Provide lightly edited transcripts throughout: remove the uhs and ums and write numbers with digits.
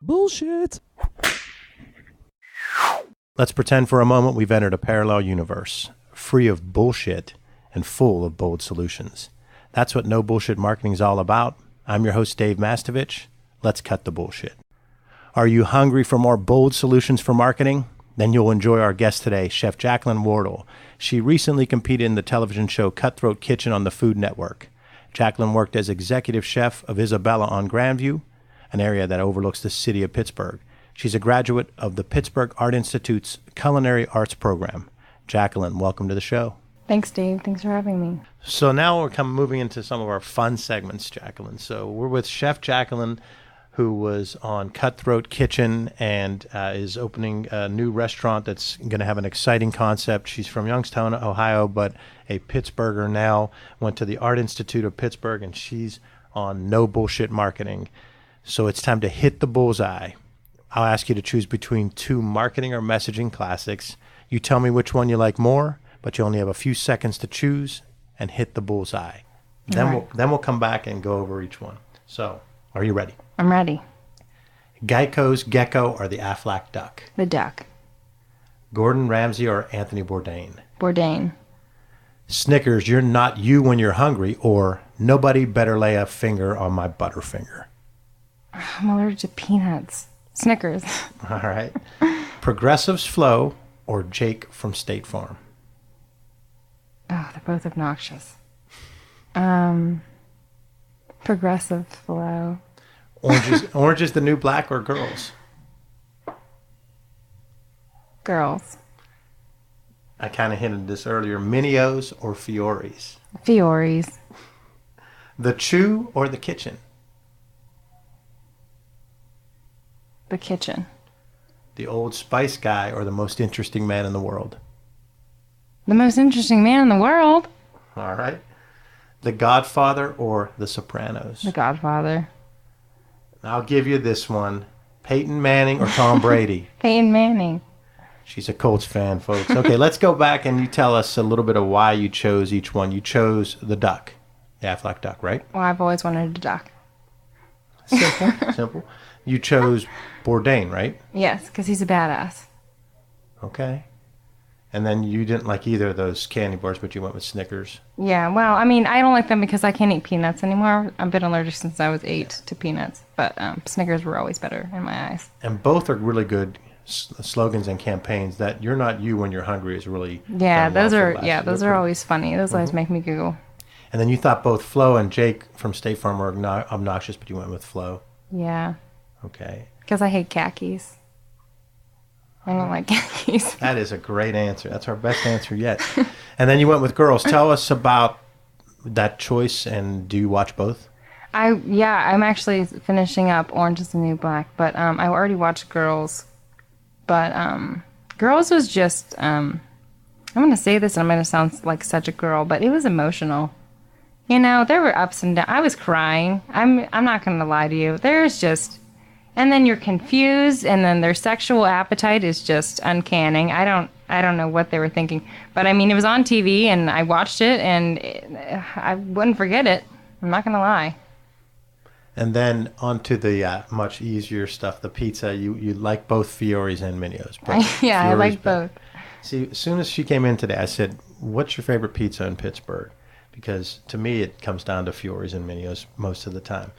Bullshit. Let's pretend for a moment we've entered a parallel universe, free of bullshit and full of bold solutions. That's what No Bullshit Marketing is all about. I'm your host, Dave Mastovich. Let's cut the bullshit. Are you hungry for more bold solutions for marketing? Then you'll enjoy our guest today, Chef Jacqueline Wardle. She recently competed in the television show Cutthroat Kitchen on the Food Network. Jacqueline worked as executive chef of Isabella on Grandview, an area that overlooks the city of Pittsburgh. She's a graduate of the Pittsburgh Art Institute's Culinary Arts program. Jacqueline, welcome to the show. Thanks, Dave. Thanks for having me. So now we're moving into some of our fun segments, Jacqueline. So we're with Chef Jacqueline, who was on Cutthroat Kitchen and is opening a new restaurant that's going to have an exciting concept. She's from Youngstown, Ohio, but a Pittsburgher now, went to the Art Institute of Pittsburgh, and she's on No Bullshit Marketing. So it's time to hit the bullseye. I'll ask you to choose between two marketing or messaging classics. You tell me which one you like more, but you only have a few seconds to choose and hit the bullseye. Then we'll come back and go over each one. So, are you ready? I'm ready. Geico's gecko or the Aflac duck? The duck. Gordon Ramsay or Anthony Bourdain? Bourdain. Snickers, you're not you when you're hungry, or nobody better lay a finger on my Butterfinger? I'm allergic to peanuts. Snickers. All right. Progressive's Flow or Jake from State Farm? Oh, they're both obnoxious. Progressive Flow. Orange is the New Black or Girls? Girls. I kind of hinted this earlier. Minios or Fioris? Fioris. The Chew or the Kitchen? The Kitchen. The Old Spice guy or the most interesting man in the world? The most interesting man in the world. All right. The Godfather or The Sopranos? The Godfather. I'll give you this one. Peyton Manning or Tom Brady? Peyton Manning. She's a Colts fan, folks. Okay, let's go back and you tell us a little bit of why you chose each one. You chose the duck, the Aflac duck, right? Well, I've always wanted a duck. Simple. You chose Bourdain, right? Yes, because he's a badass. Okay. And then you didn't like either of those candy bars, but you went with Snickers. Yeah, well, I mean, I don't like them because I can't eat peanuts anymore. I've been allergic since I was 8 to peanuts. But Snickers were always better in my eyes. And both are really good slogans and campaigns. That "You're not you when you're hungry" is really those are always funny. Those always make me giggle. And then you thought both Flo and Jake from State Farm were obnoxious, but you went with Flo. Yeah. Okay. Because I hate khakis. I don't like khakis. That is a great answer. That's our best answer yet. And then you went with Girls. Tell us about that choice, and do you watch both? I'm actually finishing up Orange is the New Black, but I already watched Girls. But Girls was just, I'm going to say this and I'm going to sound like such a girl, but it was emotional. You know, there were ups and downs. I was crying. I'm not going to lie to you. There's just... And then you're confused, and then their sexual appetite is just uncanny. I don't know what they were thinking. But, I mean, it was on TV, and I watched it, and I wouldn't forget it. I'm not going to lie. And then on to the much easier stuff, the pizza. You like both Fioris and Minios. Yeah, I like both. See, as soon as she came in today, I said, what's your favorite pizza in Pittsburgh? Because to me, it comes down to Fioris and Minios most of the time.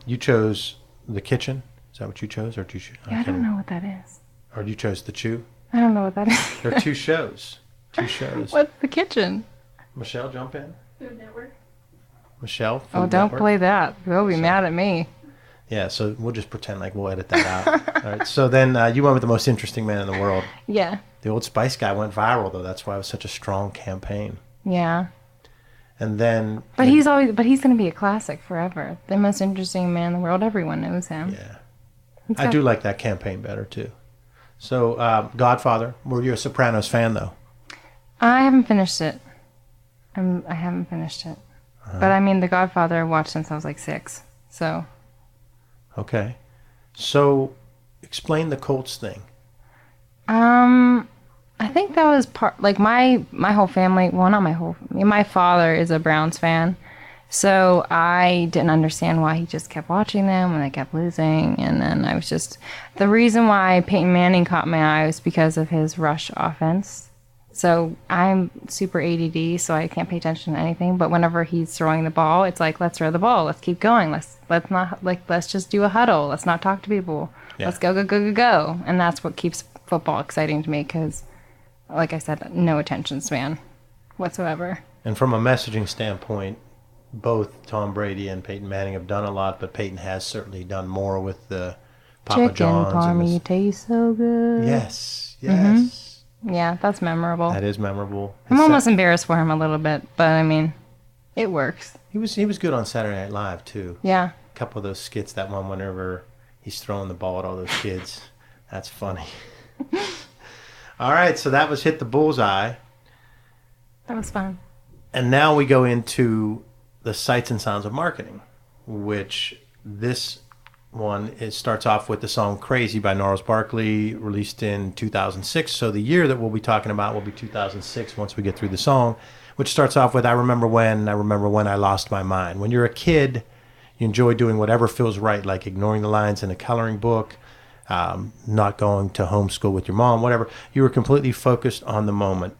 You chose... The Kitchen? Is that what you chose? Or did you I don't know what that is. Or you chose The Chew? I don't know what that is. There are two shows. What's The Kitchen? Michelle, jump in. Food Network. Michelle, Food don't Network. play that. They'll be mad at me. Yeah, so we'll just pretend like we'll edit that out. All right. So then you went with the most interesting man in the world. Yeah. The Old Spice guy went viral, though. That's why it was such a strong campaign. Yeah. And then... But he's going to be a classic forever. The most interesting man in the world. Everyone knows him. Yeah. I do like that campaign better, too. So, Godfather. Were you a Sopranos fan, though? I haven't finished it. I haven't finished it. But, I mean, The Godfather I watched since I was like 6. So... Okay. So, explain the Colts thing. I think that was part, like my whole family, well, not my whole, my father is a Browns fan. So I didn't understand why he just kept watching them when they kept losing. And then I was just, the reason why Peyton Manning caught my eye was because of his rush offense. So I'm super ADD, so I can't pay attention to anything. But whenever he's throwing the ball, it's like, let's throw the ball. Let's keep going. Let's just do a huddle. Let's not talk to people. Yeah. Let's go. And that's what keeps football exciting to me because, like I said, no attention span whatsoever. And from a messaging standpoint, both Tom Brady and Peyton Manning have done a lot, but Peyton has certainly done more with the Papa John's. Chicken parmy tastes so good. Yes. Mm-hmm. Yeah, that's memorable. That is memorable. I'm almost embarrassed for him a little bit, but I mean, it works. He was good on Saturday Night Live too. Yeah. A couple of those skits, that one whenever he's throwing the ball at all those kids. That's funny. All right, so that was Hit the Bullseye. That was fun. And now we go into the Sights and Sounds of Marketing, which this one, it starts off with the song Crazy by Gnarls Barkley, released in 2006. So the year that we'll be talking about will be 2006 once we get through the song, which starts off with I remember when I lost my mind. When you're a kid, you enjoy doing whatever feels right, like ignoring the lines in a coloring book, not going to homeschool with your mom, whatever. You were completely focused on the moment.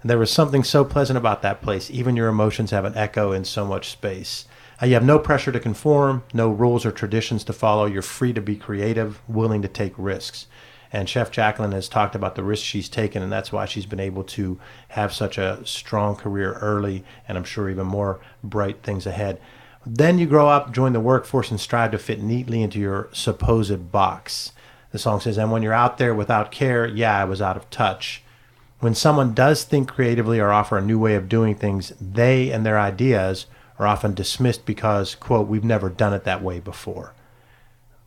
And there was something so pleasant about that place. Even your emotions have an echo in so much space. You have no pressure to conform, no rules or traditions to follow. You're free to be creative, willing to take risks. And Chef Jacqueline has talked about the risks she's taken, and that's why she's been able to have such a strong career early, and I'm sure even more bright things ahead. Then you grow up, join the workforce, and strive to fit neatly into your supposed box. The song says, and when you're out there without care, yeah, I was out of touch. When someone does think creatively or offer a new way of doing things, they and their ideas are often dismissed because, quote, we've never done it that way before.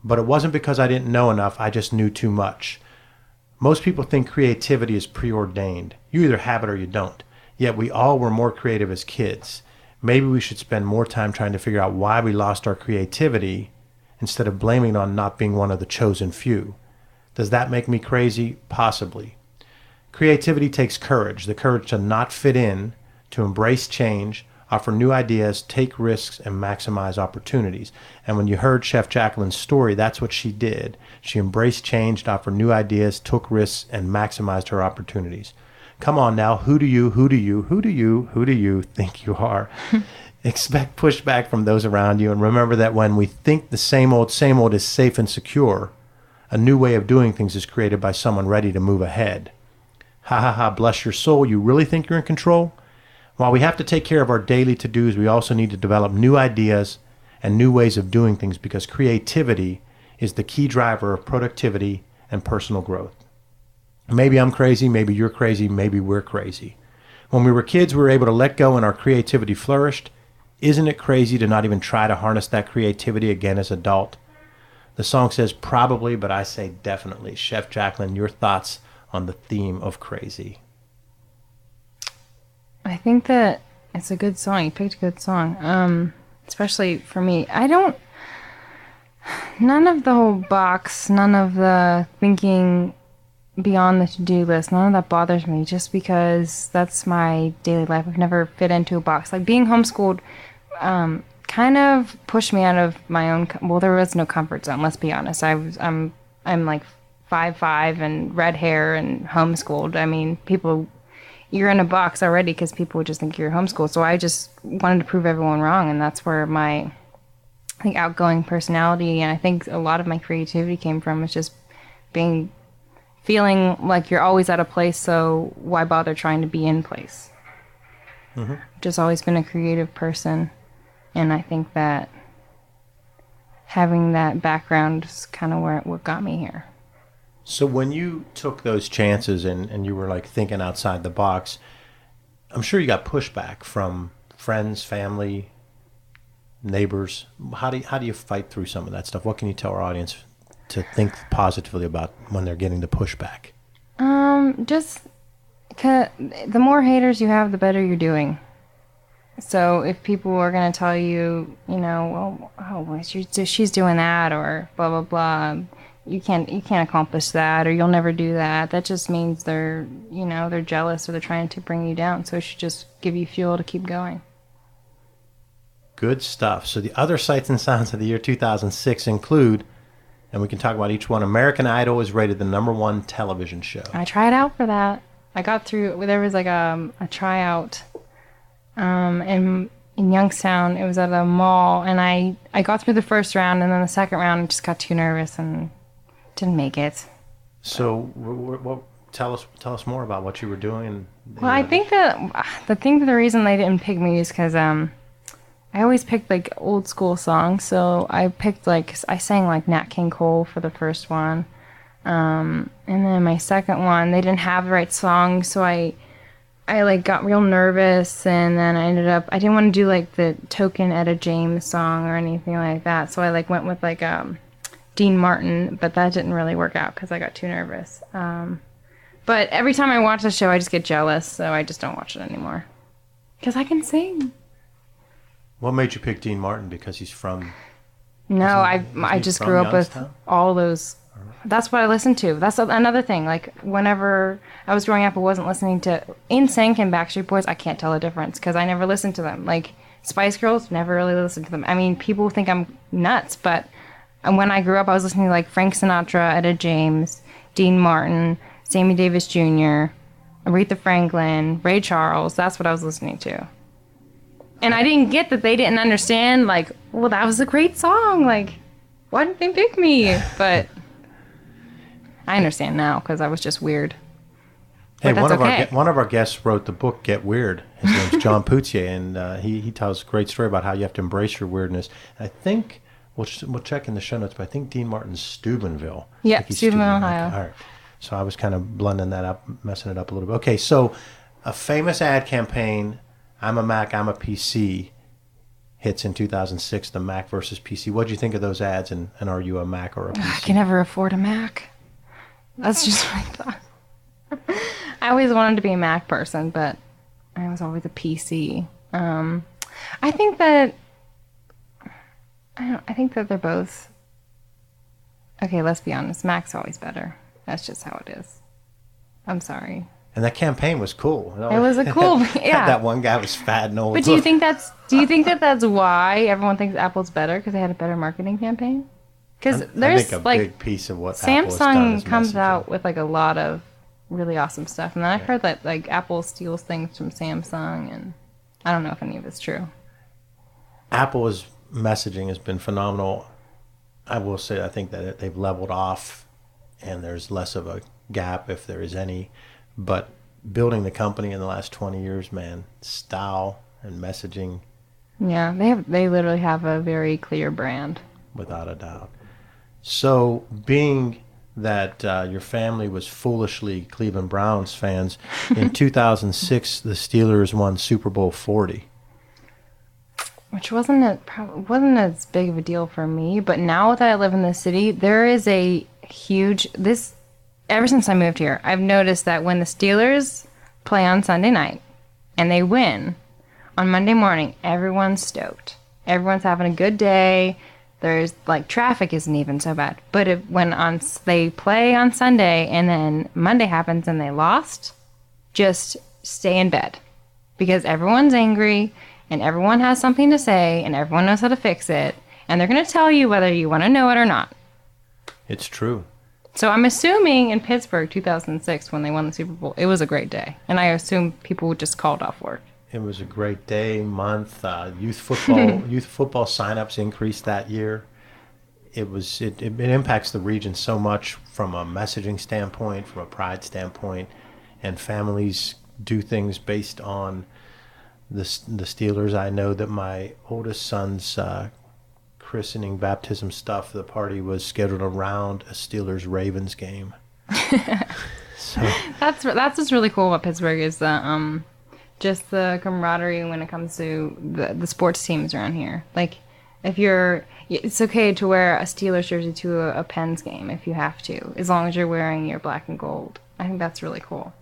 But it wasn't because I didn't know enough, I just knew too much. Most people think creativity is preordained. You either have it or you don't. Yet we all were more creative as kids. Maybe we should spend more time trying to figure out why we lost our creativity instead of blaming it on not being one of the chosen few. Does that make me crazy? Possibly. Creativity takes courage, the courage to not fit in, to embrace change, offer new ideas, take risks, and maximize opportunities. And when you heard Chef Jacqueline's story, that's what she did. She embraced change, offered new ideas, took risks, and maximized her opportunities. Come on now, who do you think you are? Expect pushback from those around you, and remember that when we think the same old is safe and secure, a new way of doing things is created by someone ready to move ahead. Ha ha ha, bless your soul, you really think you're in control? While we have to take care of our daily to-dos, we also need to develop new ideas and new ways of doing things because creativity is the key driver of productivity and personal growth. Maybe I'm crazy, maybe you're crazy, maybe we're crazy. When we were kids, we were able to let go and our creativity flourished. Isn't it crazy to not even try to harness that creativity again as an adult? The song says probably, but I say definitely. Chef Jacqueline, your thoughts on the theme of crazy? I think that it's a good song. You picked a good song. Especially for me. None of the whole box, none of the thinking beyond the to-do list, none of that bothers me just because that's my daily life. I've never fit into a box. Like being homeschooled kind of pushed me out of my own, well, there was no comfort zone, let's be honest. I'm like 5'5" and red hair and homeschooled. I mean, you're in a box already because people would just think you're homeschooled. So I just wanted to prove everyone wrong, and that's where my, I think, outgoing personality and I think a lot of my creativity came from. It's just feeling like you're always at a place, so why bother trying to be in place? Mm-hmm. Just always been a creative person, and I think that having that background is kind of what got me here. So when you took those chances and you were like thinking outside the box, I'm sure you got pushback from friends, family, neighbors. How do you fight through some of that stuff? What can you tell our audience to think positively about when they're getting the pushback? Just the more haters you have, the better you're doing. So if people are going to tell you, she's doing that or blah, blah, blah, you can't accomplish that or you'll never do that. That just means they're jealous or they're trying to bring you down. So it should just give you fuel to keep going. Good stuff. So the other sights and sounds of the year 2006 include, and we can talk about each one. American Idol is rated the #1 television show. I tried out for that. I got through. There was like a tryout in Youngstown. It was at a mall, and I got through the first round, and then the second round I just got too nervous and didn't make it. So tell us more about what you were doing. Well, I think that the reason they didn't pick me is because I always picked like old school songs. So I picked I sang like Nat King Cole for the first one. And then my second one, they didn't have the right song. So I like got real nervous, and then I didn't want to do like the token Etta James song or anything like that. So I like went with like Dean Martin, but that didn't really work out because I got too nervous. But every time I watch the show, I just get jealous. So I just don't watch it anymore because I can sing. What made you pick Dean Martin? Because he's from... No, I just grew up with all those. That's what I listened to. That's another thing. Like, whenever I was growing up, I wasn't listening to NSYNC and Backstreet Boys. I can't tell the difference because I never listened to them. Like, Spice Girls, never really listened to them. I mean, people think I'm nuts, but when I grew up, I was listening to, like, Frank Sinatra, Etta James, Dean Martin, Sammy Davis Jr., Aretha Franklin, Ray Charles. That's what I was listening to. And I didn't get that they didn't understand, like, well, that was a great song. Like, why didn't they pick me? But I understand now because I was just weird. Hey, one of our guests wrote the book Get Weird. His name's John Poutier, and he tells a great story about how you have to embrace your weirdness. And I think, we'll check in the show notes, but I think Dean Martin's Steubenville. Yeah, Steubenville, Ohio. All right. So I was kind of blending that up, messing it up a little bit. Okay, so a famous ad campaign, I'm a Mac, I'm a PC, hits in 2006, the Mac versus PC. What did you think of those ads, and are you a Mac or a PC? I can never afford a Mac. That's just what I thought. I always wanted to be a Mac person, but I was always a PC. I think that they're both... Okay, let's be honest. Mac's always better. That's just how it is. I'm sorry. And that campaign was cool. It was a cool, yeah. That one guy was fat and old. But do you think that's why everyone thinks Apple's better because they had a better marketing campaign? Because there's I think a big piece of what Samsung comes out with like a lot of really awesome stuff, and then I've heard that like Apple steals things from Samsung, and I don't know if any of it's true. Apple's messaging has been phenomenal. I will say I think that they've leveled off, and there's less of a gap if there is any. But building the company in the last 20 years, man, style and messaging. Yeah, they literally have a very clear brand. Without a doubt. So being that your family was foolishly Cleveland Browns fans, in 2006, the Steelers won Super Bowl 40. Which wasn't as big of a deal for me, but now that I live in the city, there is a huge... Ever since I moved here, I've noticed that when the Steelers play on Sunday night and they win, on Monday morning, everyone's stoked. Everyone's having a good day. There's, like, traffic isn't even so bad. But they play on Sunday and then Monday happens and they lost, just stay in bed. Because everyone's angry and everyone has something to say and everyone knows how to fix it. And they're going to tell you whether you want to know it or not. It's true. So I'm assuming in Pittsburgh 2006 when they won the Super Bowl, it was a great day. And I assume people just called off work. It was a great day, month. Youth football signups increased that year. It impacts the region so much from a messaging standpoint, from a pride standpoint, and families do things based on the Steelers. I know that my oldest son's christening, baptism stuff, the party was scheduled around a Steelers-Ravens game. So that's what's really cool about Pittsburgh is just the camaraderie when it comes to the sports teams around here. Like, it's okay to wear a Steelers jersey to a Pens game if you have to, as long as you're wearing your black and gold. I think that's really cool.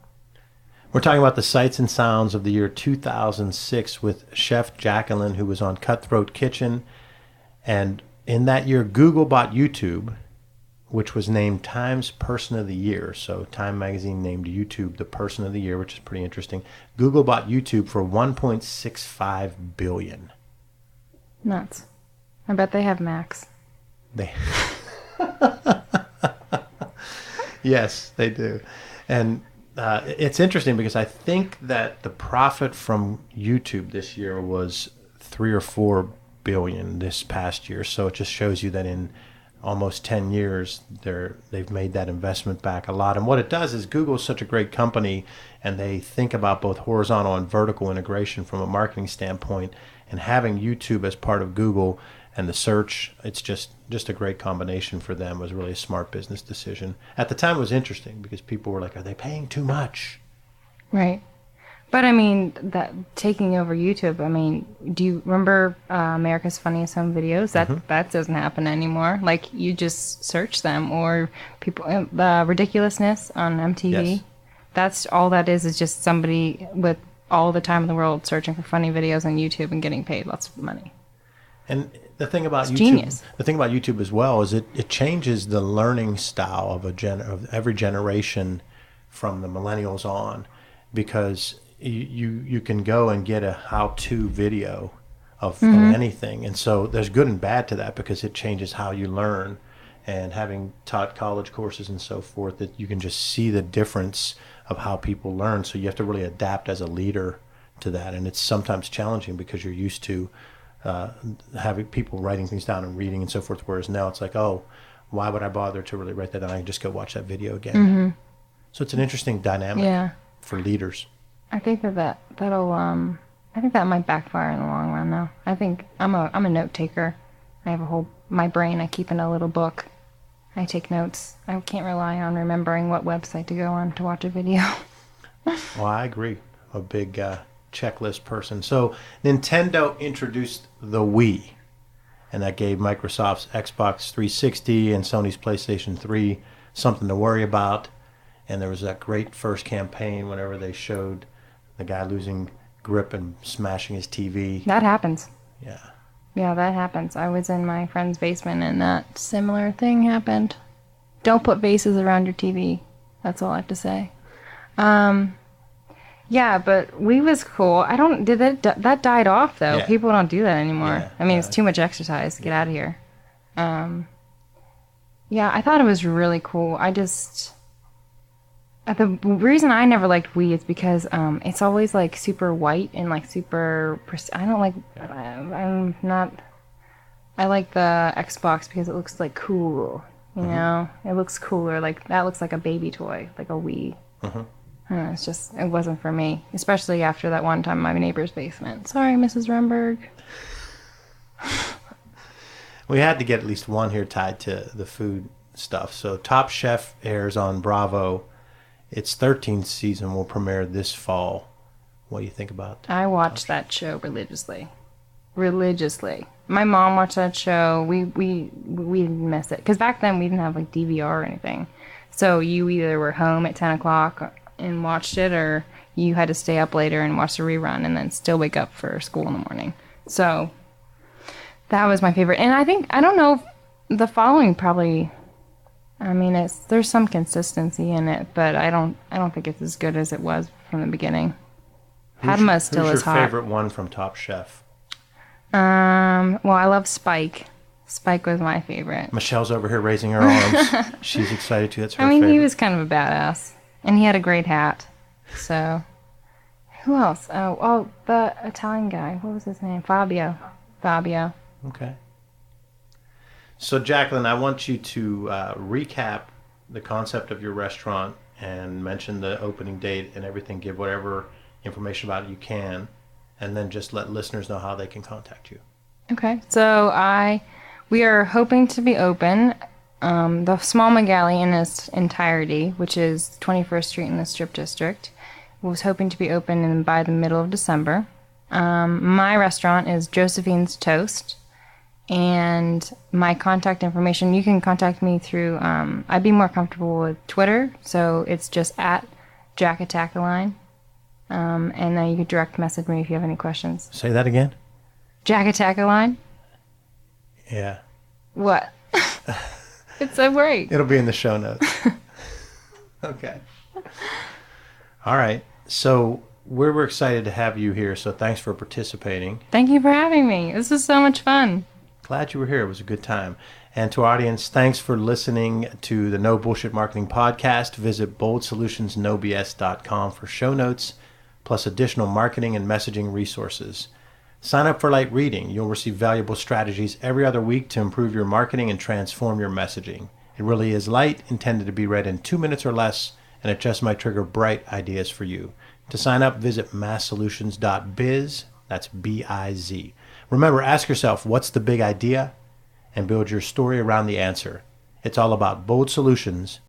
We're talking about the sights and sounds of the year 2006 with Chef Jacqueline, who was on Cutthroat Kitchen. And in that year, Google bought YouTube, which was named Time's Person of the Year. So Time Magazine named YouTube the Person of the Year, which is pretty interesting. Google bought YouTube for $1.65 billion. Nuts. I bet they have Macs. They Yes, they do. And it's interesting because I think that the profit from YouTube this year was 3 or 4 billion this past year. So it just shows you that in almost 10 years they've made that investment back a lot. And what it does is Google is such a great company, and they think about both horizontal and vertical integration from a marketing standpoint, and having YouTube as part of Google and the search, it's just a great combination for them. It was really a smart business decision. At the time, it was interesting because people were like, are they paying too much? Right. But I mean, that taking over YouTube, I mean, do you remember America's Funniest Home Videos? That doesn't happen anymore. Like, you just search them, or people, the ridiculousness on MTV. Yes. That's all that is just somebody with all the time in the world searching for funny videos on YouTube and getting paid lots of money. And the thing about YouTube, genius. The thing about YouTube as well is it changes the learning style of every generation from the millennials on, because you can go and get a how-to video of anything, and so there's good and bad to that because it changes how you learn. And having taught college courses and so forth, that you can just see the difference of how people learn. So you have to really adapt as a leader to that, and it's sometimes challenging because you're used to having people writing things down and reading and so forth, whereas now it's like, oh, why would I bother to really write that down? I can just go watch that video again. So it's an interesting dynamic for leaders. I think that'll I think that might backfire in the long run though. I think I'm a note taker. I have my brain I keep in a little book. I take notes. I can't rely on remembering what website to go on to watch a video. Well, I agree. I'm a big checklist person. So Nintendo introduced the Wii, and that gave Microsoft's Xbox 360 and Sony's PlayStation 3 something to worry about. And there was that great first campaign whenever they showed the guy losing grip and smashing his TV. That happens. Yeah. Yeah, that happens. I was in my friend's basement and that similar thing happened. Don't put vases around your TV. That's all I have to say. Yeah, but Wii was cool. That died off though. Yeah. People don't do that anymore. Yeah, I mean, it's too much exercise. Get out of here. Yeah, I thought it was really cool. The reason I never liked Wii is because it's always like super white and like super. I don't like. I'm not. I like the Xbox because it looks like cool. You know, it looks cooler. Like that looks like a baby toy, like a Wii. It wasn't for me, especially after that one time in my neighbor's basement. Sorry, Mrs. Rumberg. We had to get at least one here tied to the food stuff. So Top Chef airs on Bravo. Its 13th season will premiere this fall. What do you think about that? I watched that show religiously. My mom watched that show. We didn't miss it. Because back then we didn't have like DVR or anything. So you either were home at 10 o'clock and watched it, or you had to stay up later and watch the rerun and then still wake up for school in the morning. So that was my favorite. And I don't know if the following probably... I mean, there's some consistency in it, but I don't think it's as good as it was from the beginning. Padma still is hot. Who's your favorite one from Top Chef? Well, I love Spike. Spike was my favorite. Michelle's over here raising her arms. She's excited too. That's her favorite. He was kind of a badass, and he had a great hat. So, who else? Oh, the Italian guy. What was his name? Fabio. Okay. So, Jacqueline, I want you to recap the concept of your restaurant and mention the opening date and everything. Give whatever information about it you can, and then just let listeners know how they can contact you. Okay. So, we are hoping to be open the Small McGalley in its entirety, which is 21st Street in the Strip District. Was hoping to be open by the middle of December. My restaurant is Josephine's Toast. And my contact information, you can contact me through, I'd be more comfortable with Twitter, so it's just at Jacqueline. And then you can direct message me if you have any questions. Say that again. Jacqueline? Yeah. What? It's so great. It'll be in the show notes. Okay. All right. So we're excited to have you here, so thanks for participating. Thank you for having me. This is so much fun. Glad you were here. It was a good time. And to our audience, thanks for listening to the No Bullshit Marketing Podcast. Visit boldsolutionsnobs.com for show notes, plus additional marketing and messaging resources. Sign up for light reading. You'll receive valuable strategies every other week to improve your marketing and transform your messaging. It really is light, intended to be read in 2 minutes or less, and it just might trigger bright ideas for you. To sign up, visit masssolutions.biz. That's B-I-Z. Remember, ask yourself, what's the big idea? And build your story around the answer. It's all about bold solutions